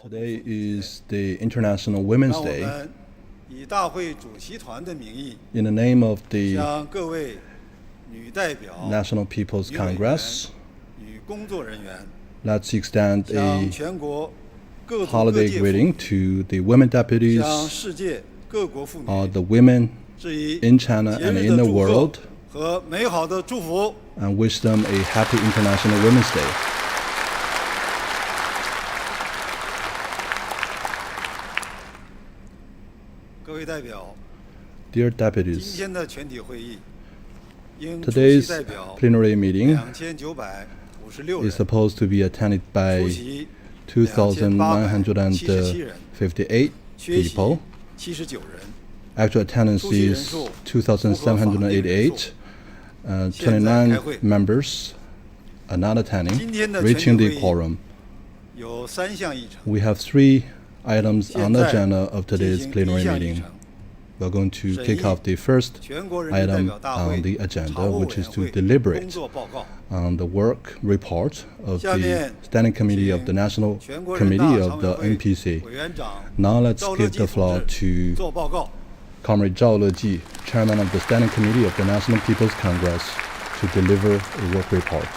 Today is the International Women's Day. In the name of the National People's Congress, let's extend a holiday greeting to the women deputies, the women in China and in the world, and wish them a happy International Women's Day. Dear deputies, today's plenary meeting is supposed to be attended by 2,958 people. Actual attendance is 2,788. 29 members are not attending, reaching the quorum. We have 3 items on the agenda of today's plenary meeting. We're going to kick off the first item on the agenda, which is to deliberate on the work report of the Standing Committee of the National Committee of the NPC. Now let's give the floor to Comrade Zhao Leji, Chairman of the Standing Committee of the National People's Congress, to deliver a work report.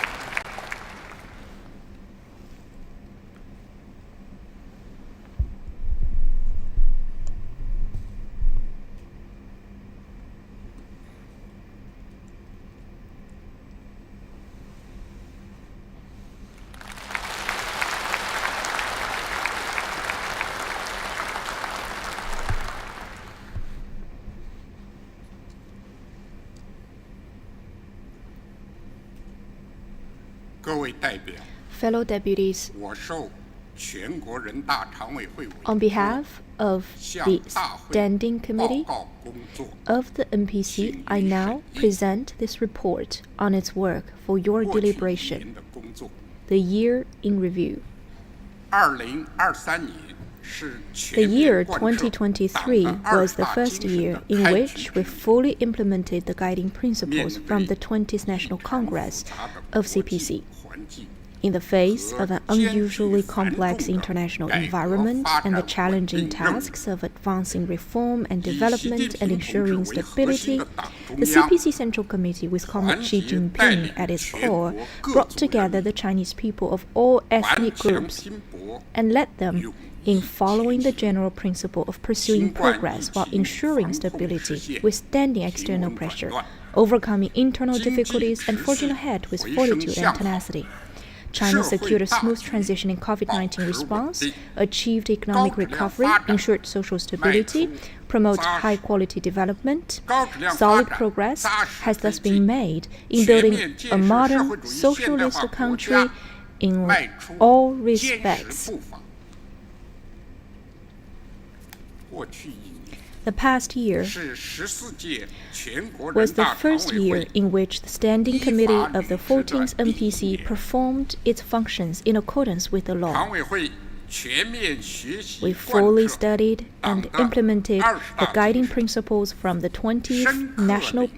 Fellow deputies, on behalf of the Standing Committee of the NPC, I now present this report on its work for your deliberation. The year in review. The year 2023 was the first year in which we fully implemented the guiding principles from the 20th National Congress of CPC. In the face of an unusually complex international environment and the challenging tasks of advancing reform and development and ensuring stability, the CPC Central Committee, with Comrade Xi Jinping at its core, brought together the Chinese people of all ethnic groups and led them in following the general principle of pursuing progress while ensuring stability, withstanding external pressure, overcoming internal difficulties, and forging ahead with fortitude and tenacity. China secured a smooth transition in COVID-19 response, achieved economic recovery, ensured social stability, promoted high-quality development. Solid progress has thus been made in building a modern socialist country in all respects. The past year was the first year in which the Standing Committee of the 14th NPC performed its functions in accordance with the law. We fully studied and implemented the guiding principles from the 20th National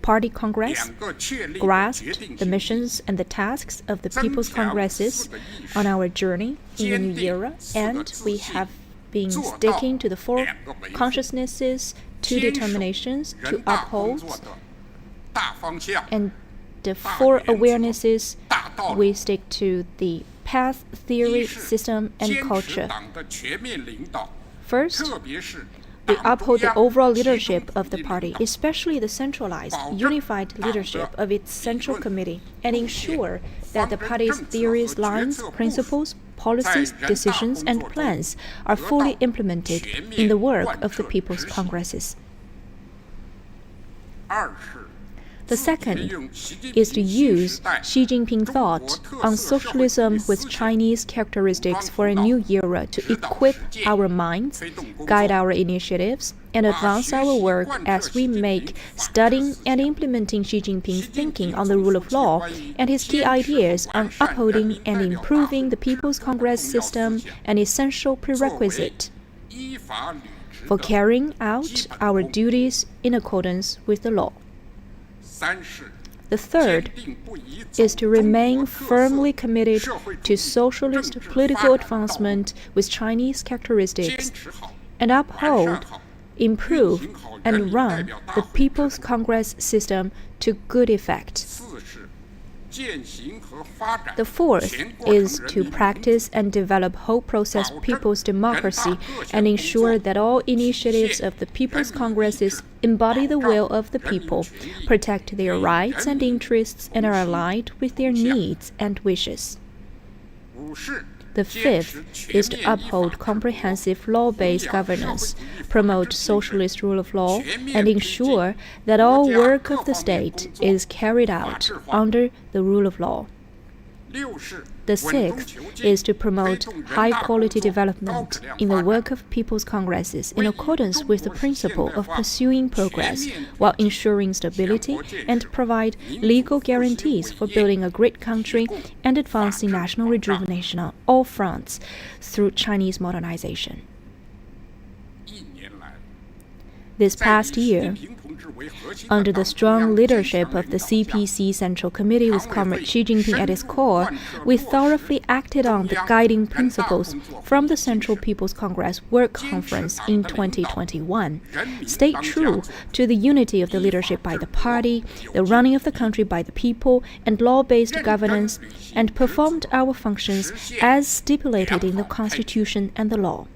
Party Congress, grasped the missions and the tasks of the People's Congresses on our journey in the new era, and we have been sticking to the 4 consciousnesses, 2 determinations to uphold, and the 4 awarenesses. We stick to the path, theory, system, and culture. First, we uphold the overall leadership of the party, especially the centralized, unified leadership of its Central Committee, and ensure that the party's theories, lines, principles, policies, decisions, and plans are fully implemented in the work of the People's Congresses. The second is to use Xi Jinping thought on socialism with Chinese characteristics for a new era to equip our minds, guide our initiatives, and advance our work as we make studying and implementing Xi Jinping's thinking on the rule of law and his key ideas on upholding and improving the People's Congress system an essential prerequisite for carrying out our duties in accordance with the law. The third is to remain firmly committed to socialist political advancement with Chinese characteristics and uphold, improve, and run the People's Congress system to good effect. The fourth is to practice and develop whole process people's democracy and ensure that all initiatives of the People's Congresses embody the will of the people, protect their rights and interests, and are aligned with their needs and wishes. The fifth is to uphold comprehensive law-based governance, promote socialist rule of law, and ensure that all work of the state is carried out under the rule of law. The sixth is to promote high-quality development in the work of People's Congresses in accordance with the principle of pursuing progress while ensuring stability and provide legal guarantees for building a great country and advancing national rejuvenation on all fronts through Chinese modernization. This past year, under the strong leadership of the CPC Central Committee with Comrade Xi Jinping at its core, we thoroughly acted on the guiding principles from the Central People's Congress Work Conference in 2021, stayed true to the unity of the leadership by the party, the running of the country by the people, and law-based governance, and performed our functions as stipulated in the Constitution and the law.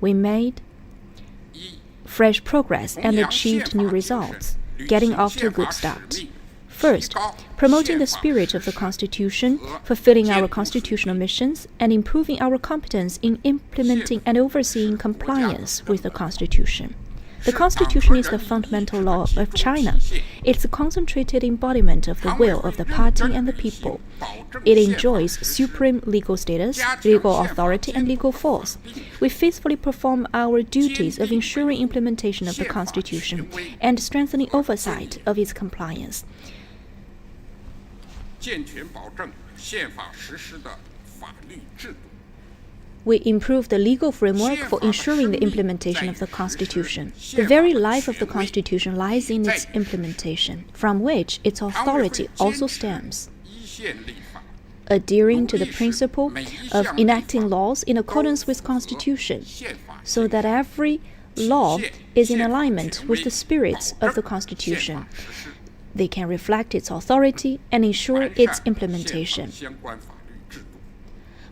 We made fresh progress and achieved new results, getting off to a good start. First, promoting the spirit of the Constitution, fulfilling our constitutional missions, and improving our competence in implementing and overseeing compliance with the Constitution. The Constitution is the fundamental law of China. It's a concentrated embodiment of the will of the party and the people. It enjoys supreme legal status, legal authority, and legal force. We faithfully perform our duties of ensuring implementation of the Constitution and strengthening oversight of its compliance. We improve the legal framework for ensuring the implementation of the Constitution. The very life of the Constitution lies in its implementation, from which its authority also stems. Adhering to the principle of enacting laws in accordance with Constitution, so that every law is in alignment with the spirits of the Constitution. They can reflect its authority and ensure its implementation.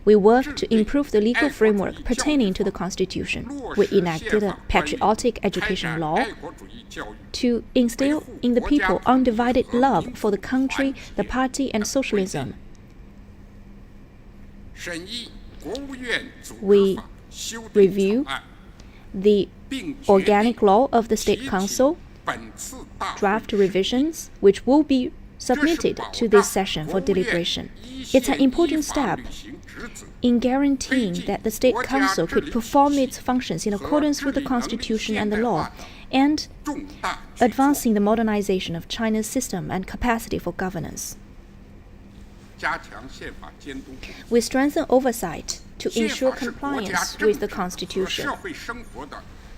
We work to improve the legal framework pertaining to the Constitution. We enacted a patriotic education law to instill in the people undivided love for the country, the party, and socialism. We review the organic law of the State Council, draft revisions, which will be submitted to this session for deliberation. It's an important step in guaranteeing that the State Council could perform its functions in accordance with the Constitution and the law, and advancing the modernization of China's system and capacity for governance. We strengthen oversight to ensure compliance with the Constitution.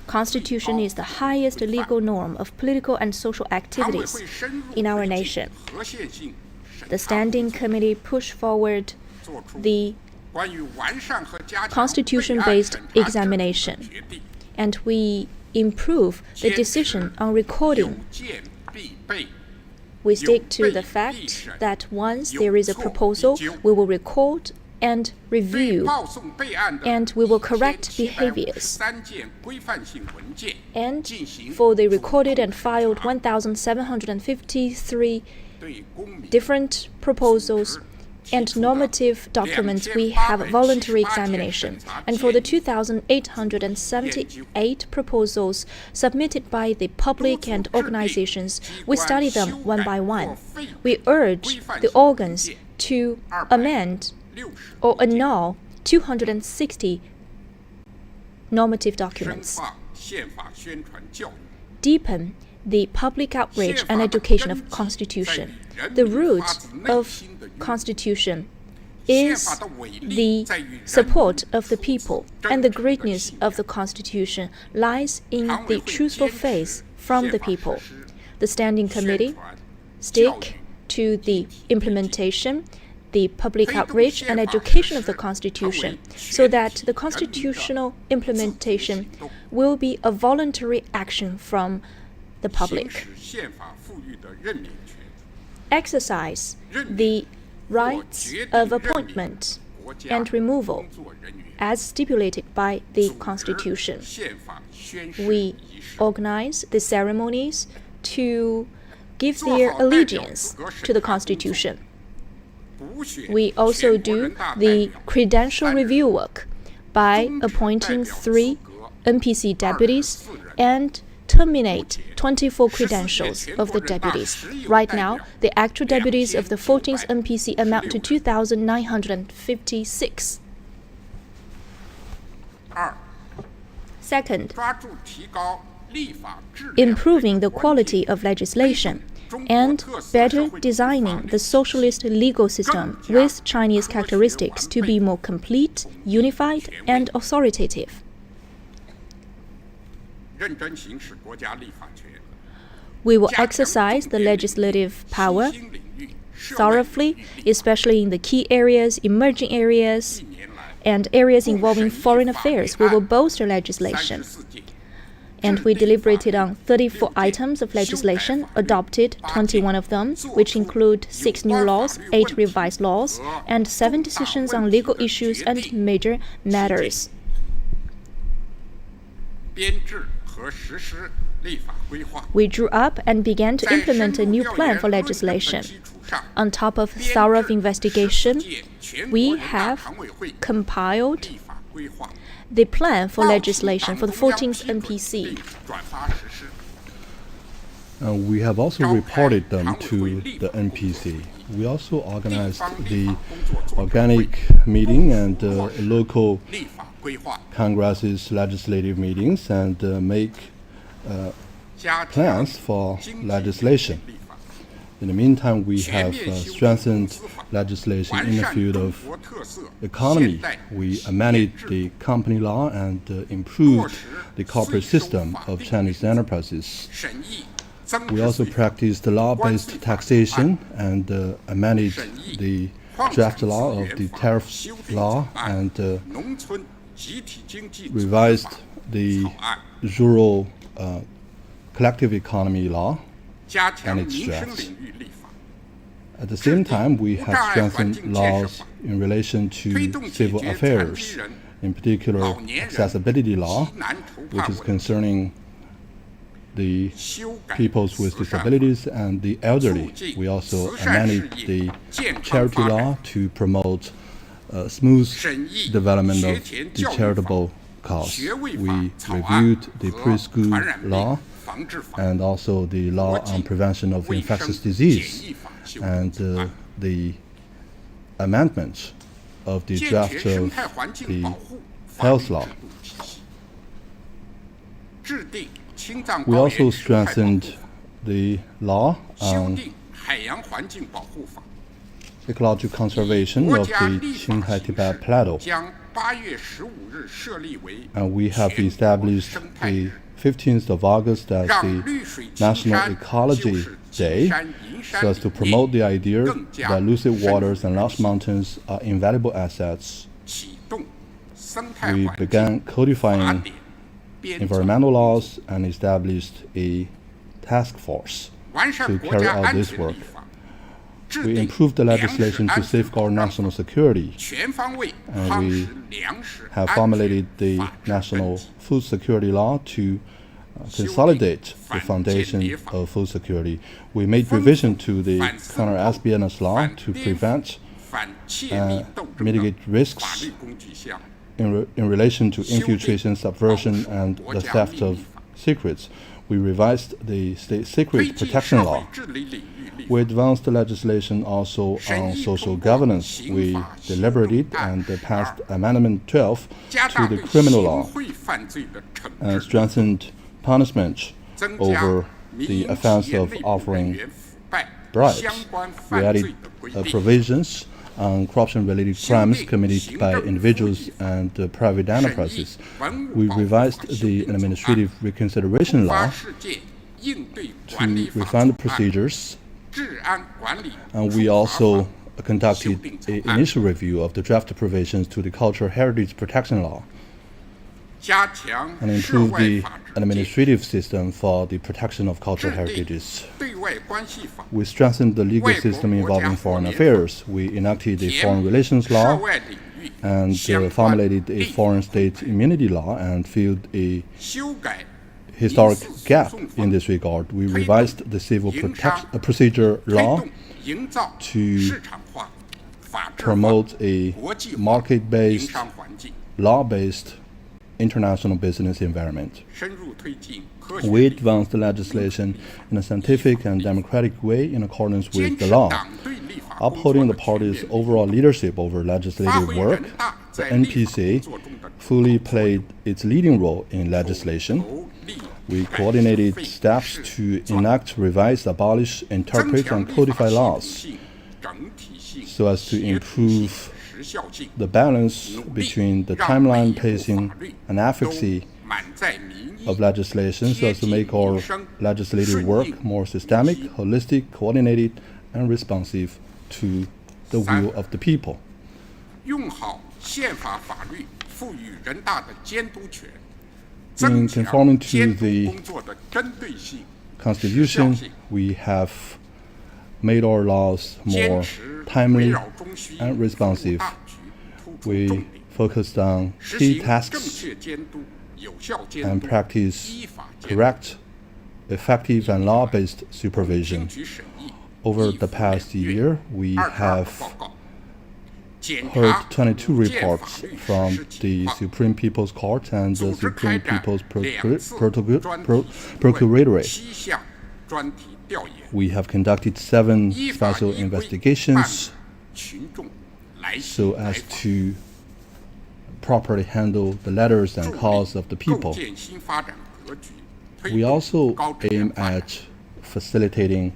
Constitution is the highest legal norm of political and social activities in our nation. The Standing Committee pushed forward the Constitution-based examination, and we improve the decision on recording. We stick to the fact that once there is a proposal, we will record and review, and we will correct behaviors. And for the recorded and filed 1,753 different proposals and normative documents, we have voluntary examination. And for the 2,878 proposals submitted by the public and organizations, we study them one by one. We urge the organs to amend or annul 260 normative documents. Deepen the public outreach and education of Constitution. The root of Constitution is the support of the people, and the greatness of the Constitution lies in the truthful faith from the people. The Standing Committee stick to the implementation, the public outreach and education of the Constitution, so that the constitutional implementation will be a voluntary action from the public. Exercise the rights of appointment and removal as stipulated by the Constitution. We organize the ceremonies to give their allegiance to the Constitution. We also do the credential review work by appointing 3 NPC deputies and terminate 24 credentials of the deputies. Right now, the actual deputies of the 14th NPC amount to 2,956. Second, improving the quality of legislation and better designing the socialist legal system with Chinese characteristics to be more complete, unified, and authoritative. We will exercise the legislative power thoroughly, especially in the key areas, emerging areas, and areas involving foreign affairs. We will bolster legislation. And we deliberated on 34 items of legislation, adopted 21 of them, which include 6 new laws, 8 revised laws, and 7 decisions on legal issues and major matters. We drew up and began to implement a new plan for legislation. On top of thorough investigation, we have compiled the plan for legislation for the 14th NPC. We have also reported them to the NPC. We also organized the organic meeting and local Congress's legislative meetings and make plans for legislation. In the meantime, we have strengthened legislation in the field of economy. We amended the company law and improved the corporate system of Chinese enterprises. We also practiced law-based taxation and amended the draft law of the tariff law and revised the rural collective economy law and its drafts. At the same time, we have strengthened laws in relation to civil affairs, in particular accessibility law, which is concerning the peoples with disabilities and the elderly. We also amended the charity law to promote smooth development of the charitable cause. We reviewed the preschool law and also the law on prevention of infectious disease and the amendment of the draft of the health law. We also strengthened the law on ecological conservation of the Qinghai-Tibet Plateau. And we have established the 15th of August as the National Ecology Day, so as to promote the idea that lucid waters and large mountains are invaluable assets. We began codifying environmental laws and established a task force to carry out this work. We improved the legislation to safeguard national security, and we have formulated the National Food Security Law to consolidate the foundation of food security. We made revision to the counter-espionage law to prevent and mitigate risks in relation to infiltration, subversion, and the theft of secrets. We revised the State Secret Protection Law. We advanced the legislation also on social governance. We deliberated and passed Amendment 12 to the criminal law and strengthened punishment over the offense of offering bribes. We added provisions on corruption-related crimes committed by individuals and private enterprises. We revised the administrative reconsideration law to refine the procedures And we also conducted an initial review of the draft provisions to the Cultural Heritage Protection Law and improved the administrative system for the protection of cultural heritages. We strengthened the legal system involving foreign affairs. We enacted a foreign relations law and formulated a foreign state immunity law and filled a historic gap in this regard. We revised the civil procedure law to promote a market-based, law-based international business environment. We advanced the legislation in a scientific and democratic way in accordance with the law. Upholding the party's overall leadership over legislative work, the NPC fully played its leading role in legislation. We coordinated steps to enact, revise, abolish, interpret, and codify laws so as to improve the balance between the timeline, pacing, and efficacy of legislation so as to make our legislative work more systemic, holistic, coordinated, and responsive to the will of the people. In conforming to the Constitution, we have made our laws more timely and responsive. We focused on key tasks and practice correct, effective, and law-based supervision. Over the past year, we have heard 22 reports from the Supreme People's Court and the Supreme People's Procuratorate. We have conducted 7 special investigations so as to properly handle the letters and calls of the people. We also aim at facilitating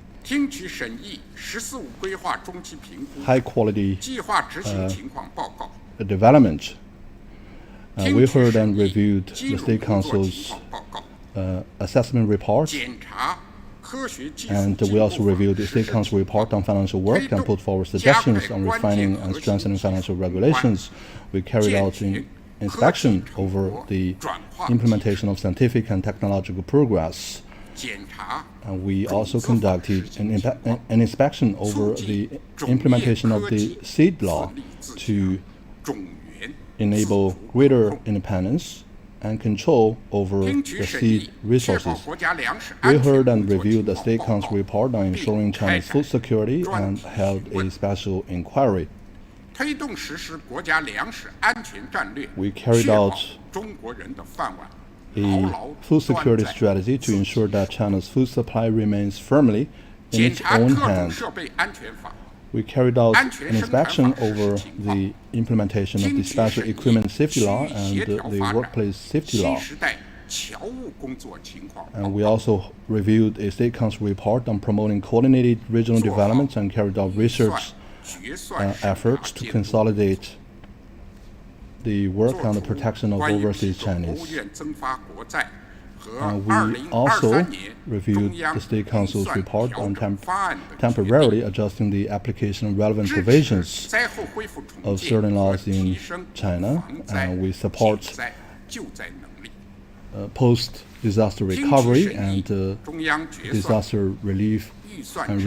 high-quality development. We heard and reviewed the State Council's assessment report, and we also reviewed the State Council report on financial work and put forward suggestions on refining and strengthening financial regulations. We carried out an inspection over the implementation of scientific and technological progress. And we also conducted an inspection over the implementation of the seed law to enable greater independence and control over the seed resources. We heard and reviewed the State Council report on ensuring China's food security and held a special inquiry. We carried out a food security strategy to ensure that China's food supply remains firmly in its own hands. We carried out an inspection over the implementation of the Special Equipment Safety Law and the Workplace Safety Law. And we also reviewed a State Council report on promoting coordinated regional developments and carried out research efforts to consolidate the work on the protection of overseas Chinese. We also reviewed the State Council's report on temporarily adjusting the application of relevant provisions of certain laws in China, and we support post-disaster recovery and disaster relief and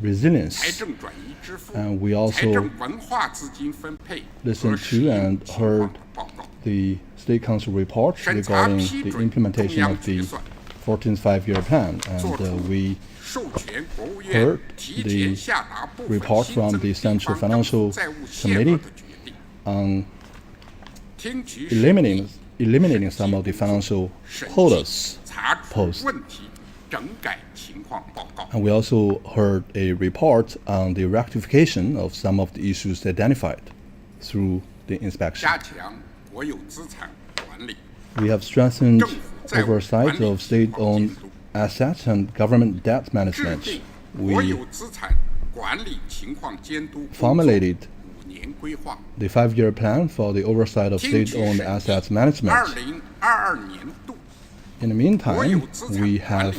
resilience. And we also listened to and heard the State Council report regarding the implementation of the 14th Five-Year Plan, and we heard the report from the Central Financial Committee on eliminating some of the financial quotas posed. And we also heard a report on the rectification of some of the issues identified through the inspection. We have strengthened oversight of state-owned assets and government debt management. We formulated the 5-year plan for the oversight of state-owned assets management. In the meantime, we have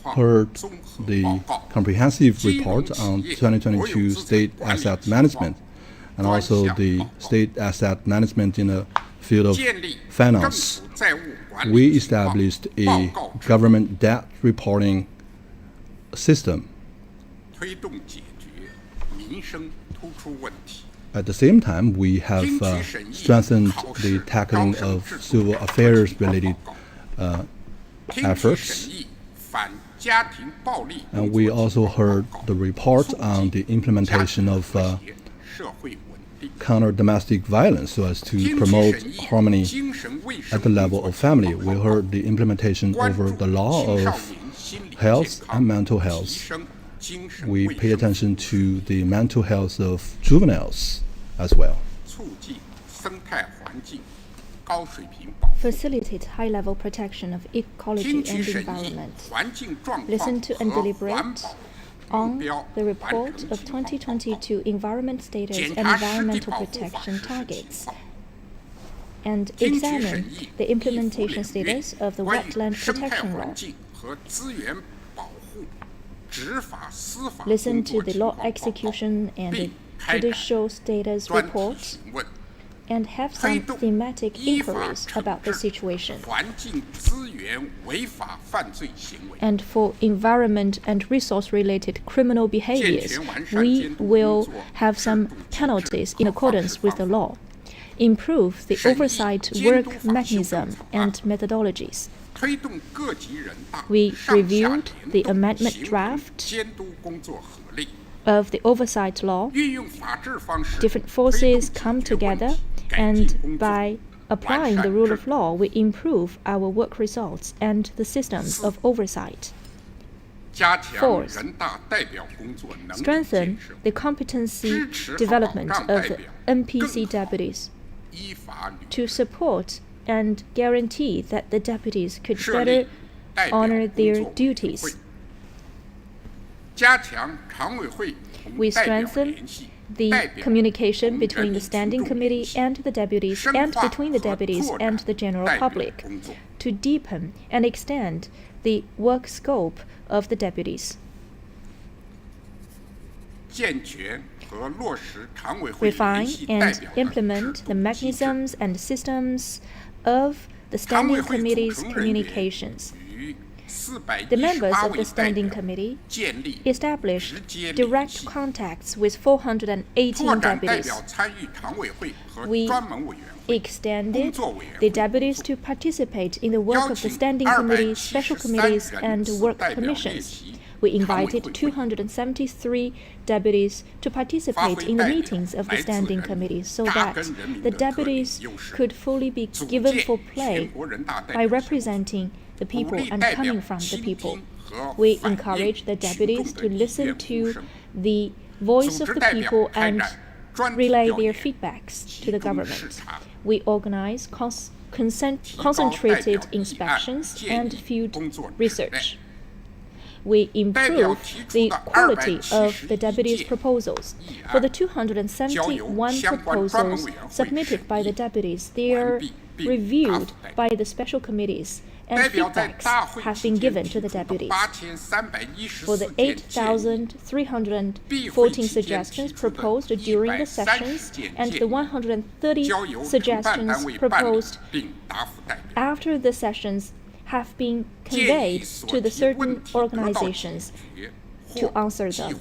heard the comprehensive report on 2022 state asset management and also the state asset management in the field of finance. We established a government debt reporting system. At the same time, we have strengthened the tackling of civil affairs-related efforts. And we also heard the report on the implementation of counter domestic violence so as to promote harmony at the level of family. We heard the implementation over the law of health and mental health. We pay attention to the mental health of juveniles as well. Facilitate high-level protection of ecology and environment. Listen to and deliberate on the report of 2022 environment status and environmental protection targets, and examine the implementation status of the wetland protection law. Listen to the law execution and the judicial status reports, and have some thematic inquiries about the situation. And for environment and resource-related criminal behaviors, we will have some penalties in accordance with the law. Improve the oversight work mechanism and methodologies. We reviewed the amendment draft of the oversight law. Different forces come together, and by applying the rule of law, we improve our work results and the systems of oversight. Fourth, strengthen the competency development of the NPC deputies to support and guarantee that the deputies could better honor their duties. We strengthen the communication between the Standing Committee and the deputies, and between the deputies and the general public, to deepen and extend the work scope of the deputies. Refine and implement the mechanisms and systems of the Standing Committee's communications. The members of the Standing Committee established direct contacts with 418 deputies. We extended the deputies to participate in the work of the Standing Committee, special committees, and work commissions. We invited 273 deputies to participate in the meetings of the Standing Committee so that the deputies could fully be given full play by representing the people and coming from the people. We encourage the deputies to listen to the voice of the people and relay their feedbacks to the government. We organize concentrated inspections and field research. We improve the quality of the deputies' proposals. For the 271 proposals submitted by the deputies, they are reviewed by the special committees, and feedbacks have been given to the deputies. For the 8,314 suggestions proposed during the sessions and the 130 suggestions proposed after the sessions have been conveyed to the certain organizations to answer them.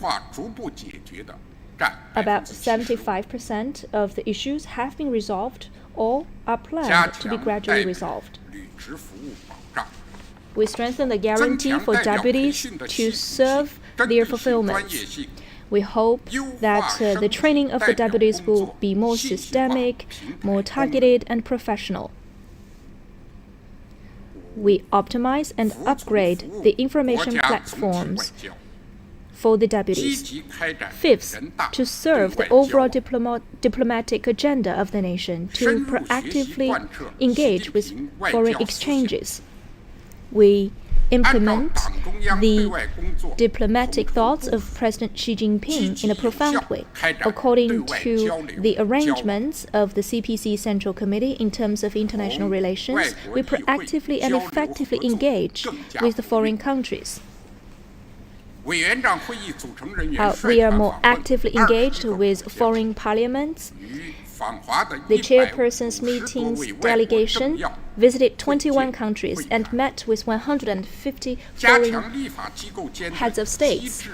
About 75% of the issues have been resolved or are planned to be gradually resolved. We strengthen the guarantee for deputies to serve their fulfillment. We hope that the training of the deputies will be more systemic, more targeted, and professional. We optimize and upgrade the information platforms for the deputies. Fifth, to serve the overall diplomatic agenda of the nation, to proactively engage with foreign exchanges. We implement the diplomatic thoughts of President Xi Jinping in a profound way, according to the arrangements of the CPC Central Committee in terms of international relations. We proactively and effectively engage with the foreign countries. We are more actively engaged with foreign parliaments. The chairperson's meetings delegation visited 21 countries and met with 150 foreign heads of states.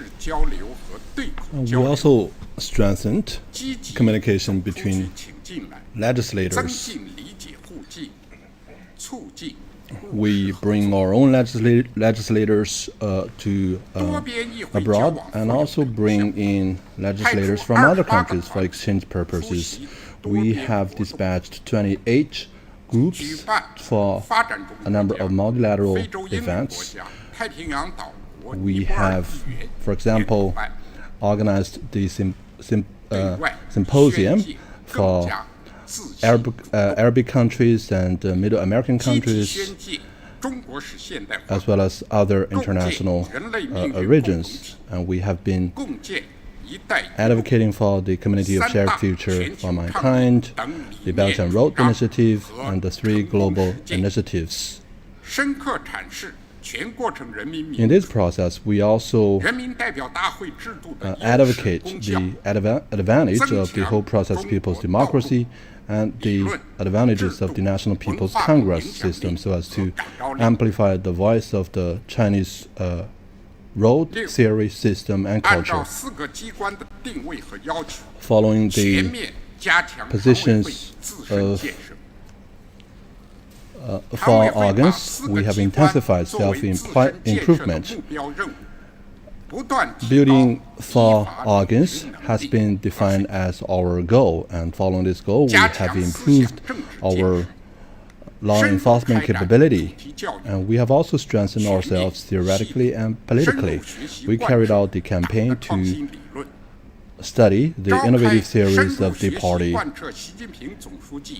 We also strengthened communication between legislators. We bring our own legislators to abroad and also bring in legislators from other countries for exchange purposes. We have dispatched 28 groups for a number of multilateral events. We have, for example, organized the symposium for Arabic countries and Middle American countries, as well as other international regions. And we have been advocating for the Community of Shared Future for Mankind, the Belt and Road Initiative, and the 3 global initiatives. In this process, we also advocate the advantage of the whole process people's democracy and the advantages of the National People's Congress system so as to amplify the voice of the Chinese road theory, system, and culture. Following the positions of for organs, we have intensified self-improvement. Building 4 organs has been defined as our goal, and following this goal, we have improved our law enforcement capability, and we have also strengthened ourselves theoretically and politically. We carried out the campaign to study the innovative theories of the party,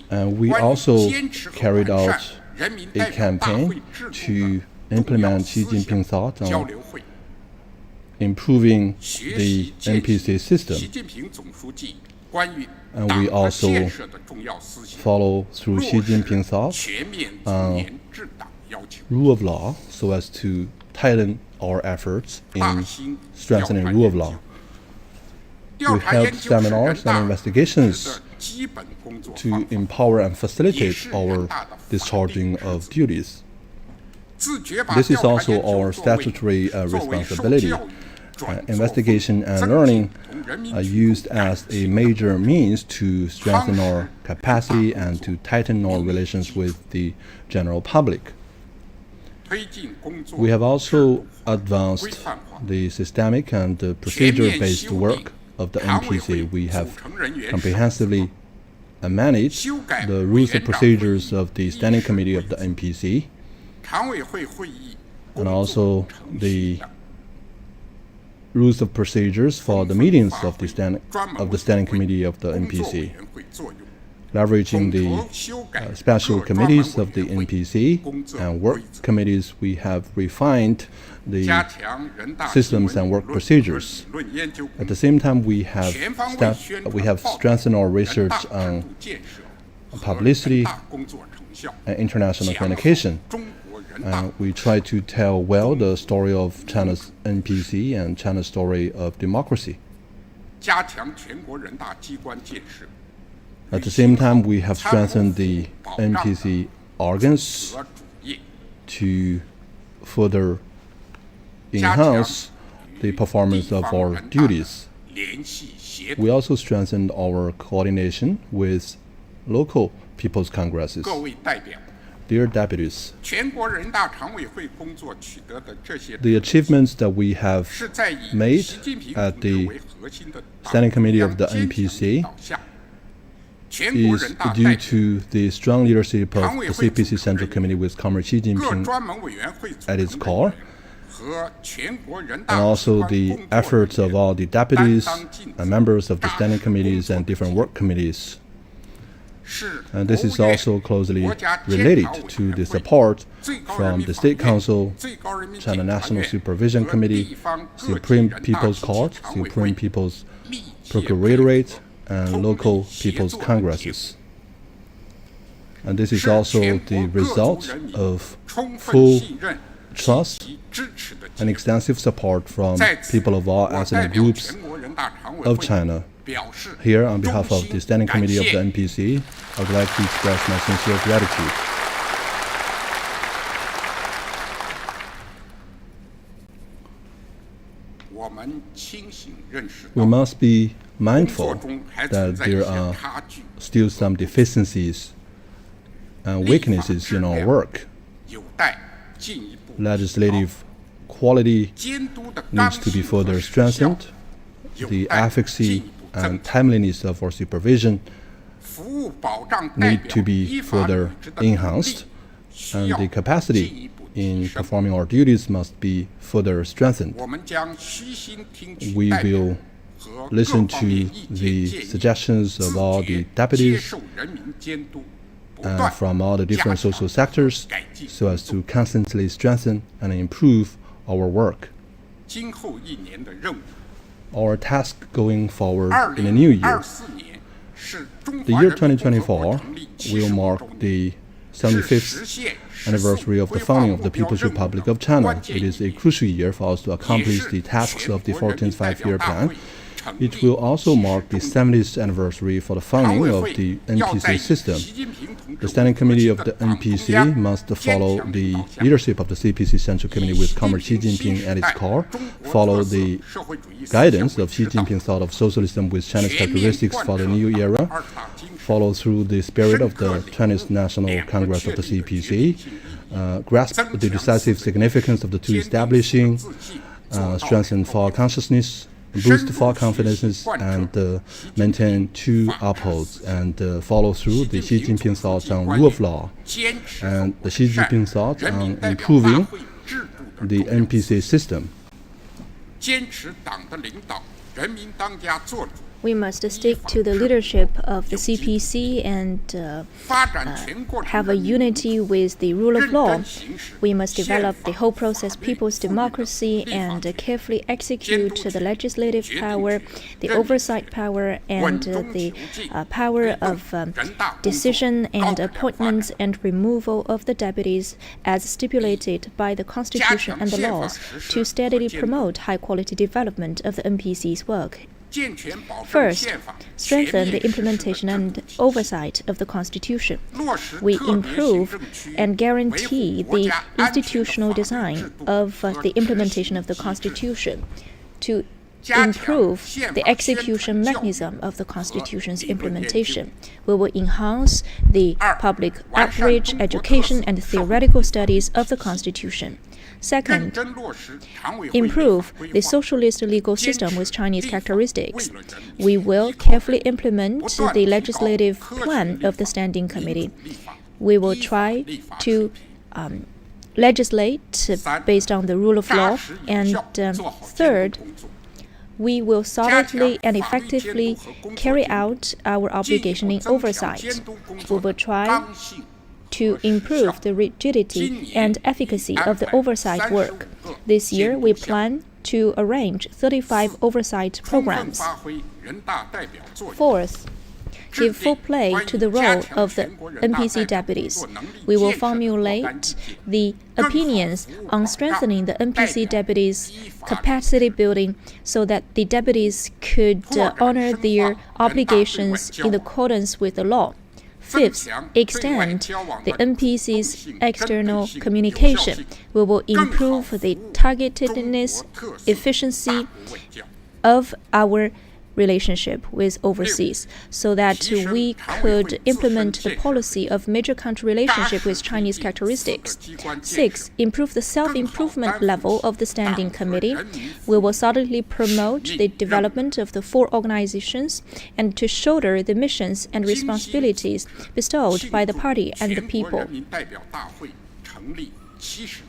and we also carried out a campaign to implement Xi Jinping thought on improving the NPC system. And we also follow through Xi Jinping thoughts on rule of law so as to tighten our efforts in strengthening rule of law. We held seminars and investigations to empower and facilitate our discharging of duties. This is also our statutory responsibility. Investigation and learning are used as a major means to strengthen our capacity and to tighten our relations with the general public. We have also advanced the systemic and procedure-based work of the NPC. We have comprehensively managed the rules and procedures of the Standing Committee of the NPC, and also the rules of procedures for the meetings of the Standing Committee of the NPC. Leveraging the special committees of the NPC and work committees, we have refined the systems and work procedures. At the same time, we have strengthened our research on publicity and international communication. We try to tell well the story of China's NPC and China's story of democracy. At the same time, we have strengthened the NPC organs to further enhance the performance of our duties. We also strengthened our coordination with local people's congresses. Dear deputies, the achievements that we have made at the Standing Committee of the NPC is due to the strong leadership of the CPC Central Committee with Comrade Xi Jinping at its core, and also the efforts of all the deputies and members of the standing committees and different work committees. And this is also closely related to the support from the State Council, China National Supervision Committee, Supreme People's Court, Supreme People's Procuratorate, and local people's congresses. And this is also the result of full trust and extensive support from people of all ethnic groups of China. Here, on behalf of the Standing Committee of the NPC, I would like to express my sincere gratitude. We must be mindful that there are still some deficiencies and weaknesses in our work. Legislative quality needs to be further strengthened. The efficacy and timeliness of our supervision need to be further enhanced, and the capacity in performing our duties must be further strengthened. We will listen to the suggestions of all the deputies from all the different social sectors so as to constantly strengthen and improve our work. Our task going forward in the new year. The year 2024 will mark the 75th anniversary of the founding of the People's Republic of China. It is a crucial year for us to accomplish the tasks of the 14th Five-Year Plan. It will also mark the 70th anniversary for the founding of the NPC system. The Standing Committee of the NPC must follow the leadership of the CPC Central Committee with Comrade Xi Jinping at its core, follow the guidance of Xi Jinping's thought of socialism with Chinese characteristics for the new era, follow through the spirit of the 20th National Congress of the CPC, grasp the decisive significance of the two establishing, strengthen FAR consciousness, boost FAR confidence, and maintain two upholds and follow through the Xi Jinping thoughts on rule of law and the Xi Jinping thoughts on improving the NPC system. We must stick to the leadership of the CPC and have a unity with the rule of law. We must develop the whole process people's democracy and carefully execute the legislative power, the oversight power, and the power of decision and appointments and removal of the deputies as stipulated by the Constitution and the laws to steadily promote high-quality development of the NPC's work. First, strengthen the implementation and oversight of the Constitution. We improve and guarantee the institutional design of the implementation of the Constitution to improve the execution mechanism of the Constitution's implementation. We will enhance the public outreach, education, and theoretical studies of the Constitution. Second, improve the socialist legal system with Chinese characteristics. We will carefully implement the legislative plan of the Standing Committee. We will try to legislate based on the rule of law. And third, we will solidly and effectively carry out our obligation in oversight. We will try to improve the rigidity and efficacy of the oversight work. This year, we plan to arrange 35 oversight programs. Fourth, give full play to the role of the NPC deputies. We will formulate the opinions on strengthening the NPC deputies' capacity building so that the deputies could honor their obligations in accordance with the law. Fifth, extend the NPC's external communication. We will improve the targetedness, efficiency of our relationship with overseas so that we could implement the policy of major country relationship with Chinese characteristics. Six, improve the self-improvement level of the Standing Committee. We will solidly promote the development of the four organizations and to shoulder the missions and responsibilities bestowed by the party and the people.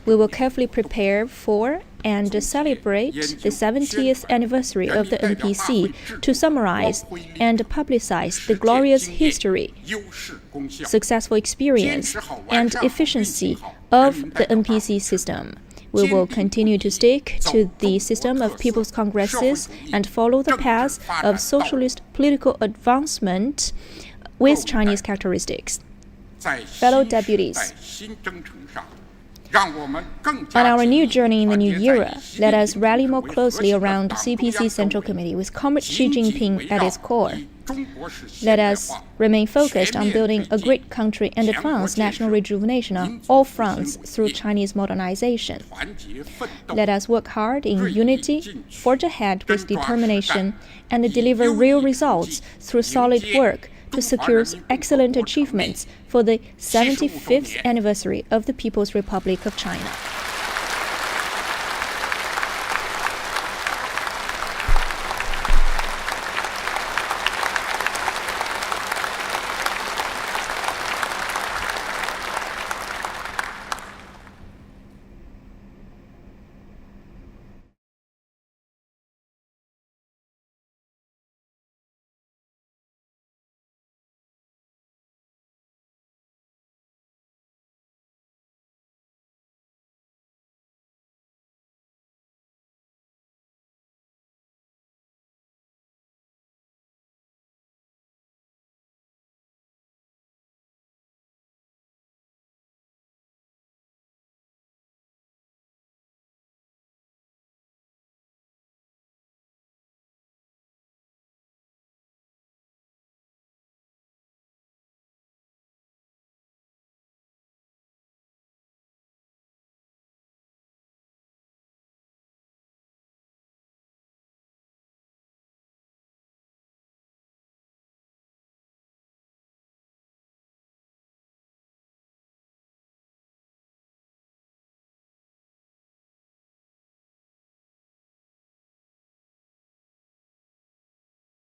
We will carefully prepare for and celebrate the 70th anniversary of the NPC to summarize and publicize the glorious history, successful experience, and efficiency of the NPC system. We will continue to stick to the system of people's congresses and follow the path of socialist political advancement with Chinese characteristics. Fellow deputies, On our new journey in the new era, let us rally more closely around CPC Central Committee with Comrade Xi Jinping at its core. Let us remain focused on building a great country and advance national rejuvenation on all fronts through Chinese modernization. Let us work hard in unity, forge ahead with determination, and deliver real results through solid work to secure excellent achievements for the 75th anniversary of the People's Republic of China.